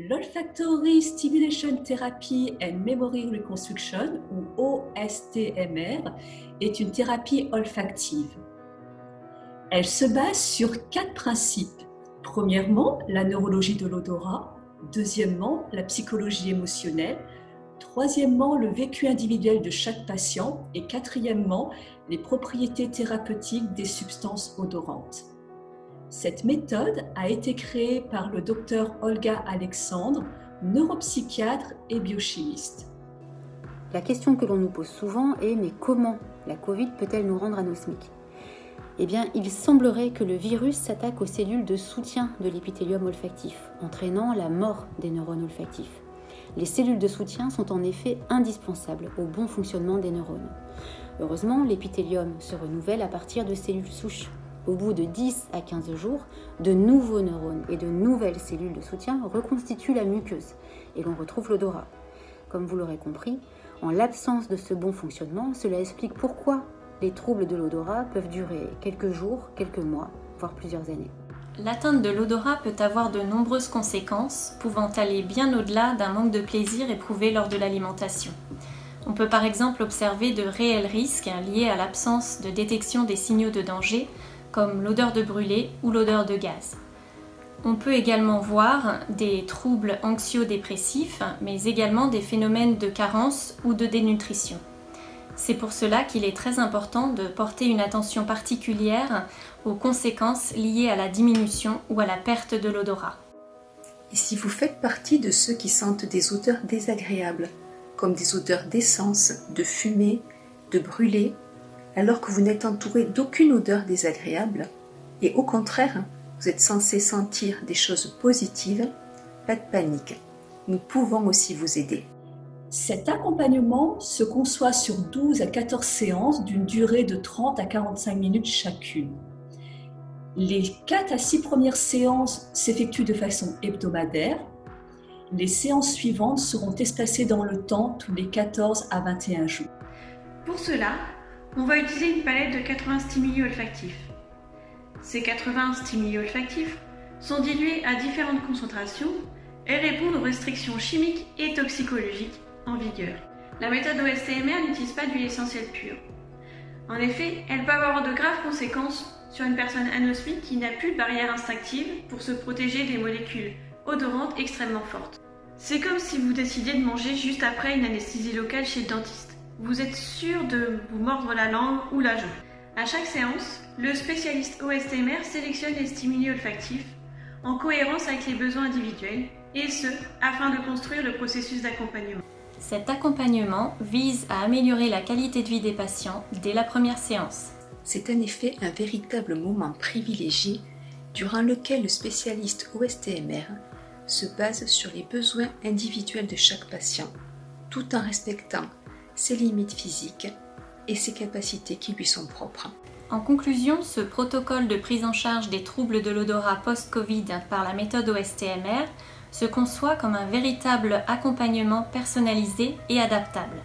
L'Olfactory Stimulation Therapy and Memory Reconstruction, ou OSTMR, est une thérapie olfactive. Elle se base sur 4 principes. Premièrement, la neurologie de l'odorat. Deuxièmement, la psychologie émotionnelle. Troisièmement, le vécu individuel de chaque patient. Et quatrièmement, les propriétés thérapeutiques des substances odorantes. Cette méthode a été créée par le docteur Olga Alexandre, neuropsychiatre et biochimiste. La question que l'on nous pose souvent est « mais comment la Covid peut-elle nous rendre anosmiques ?» Eh bien, il semblerait que le virus s'attaque aux cellules de soutien de l'épithélium olfactif, entraînant la mort des neurones olfactifs. Les cellules de soutien sont en effet indispensables au bon fonctionnement des neurones. Heureusement, l'épithélium se renouvelle à partir de cellules souches. Au bout de 10 à 15 jours, de nouveaux neurones et de nouvelles cellules de soutien reconstituent la muqueuse et l'on retrouve l'odorat. Comme vous l'aurez compris, en l'absence de ce bon fonctionnement, cela explique pourquoi les troubles de l'odorat peuvent durer quelques jours, quelques mois, voire plusieurs années. L'atteinte de l'odorat peut avoir de nombreuses conséquences, pouvant aller bien au-delà d'un manque de plaisir éprouvé lors de l'alimentation. On peut par exemple observer de réels risques liés à l'absence de détection des signaux de danger, comme l'odeur de brûlé ou l'odeur de gaz. On peut également voir des troubles anxio-dépressifs, mais également des phénomènes de carence ou de dénutrition. C'est pour cela qu'il est très important de porter une attention particulière aux conséquences liées à la diminution ou à la perte de l'odorat. Et si vous faites partie de ceux qui sentent des odeurs désagréables, comme des odeurs d'essence, de fumée, de brûlé, alors que vous n'êtes entouré d'aucune odeur désagréable, et au contraire, vous êtes censé sentir des choses positives, pas de panique. Nous pouvons aussi vous aider. Cet accompagnement se conçoit sur 12 à 14 séances d'une durée de 30 à 45 minutes chacune. Les 4 à 6 premières séances s'effectuent de façon hebdomadaire. Les séances suivantes seront espacées dans le temps tous les 14 à 21 jours. Pour cela, on va utiliser une palette de 80 stimuli olfactifs. Ces 80 stimuli olfactifs sont dilués à différentes concentrations et répondent aux restrictions chimiques et toxicologiques en vigueur. La méthode OSTMR n'utilise pas d'huile essentielle pure. En effet, elle peut avoir de graves conséquences sur une personne anosmique qui n'a plus de barrière instinctive pour se protéger des molécules odorantes extrêmement fortes. C'est comme si vous décidiez de manger juste après une anesthésie locale chez le dentiste. Vous êtes sûr de vous mordre la langue ou la joue. À chaque séance, le spécialiste OSTMR sélectionne les stimuli olfactifs en cohérence avec les besoins individuels, et ce, afin de construire le processus d'accompagnement. Cet accompagnement vise à améliorer la qualité de vie des patients dès la première séance. C'est en effet un véritable moment privilégié durant lequel le spécialiste OSTMR se base sur les besoins individuels de chaque patient, tout en respectant ses limites physiques et ses capacités qui lui sont propres. En conclusion, ce protocole de prise en charge des troubles de l'odorat post-Covid par la méthode OSTMR se conçoit comme un véritable accompagnement personnalisé et adaptable.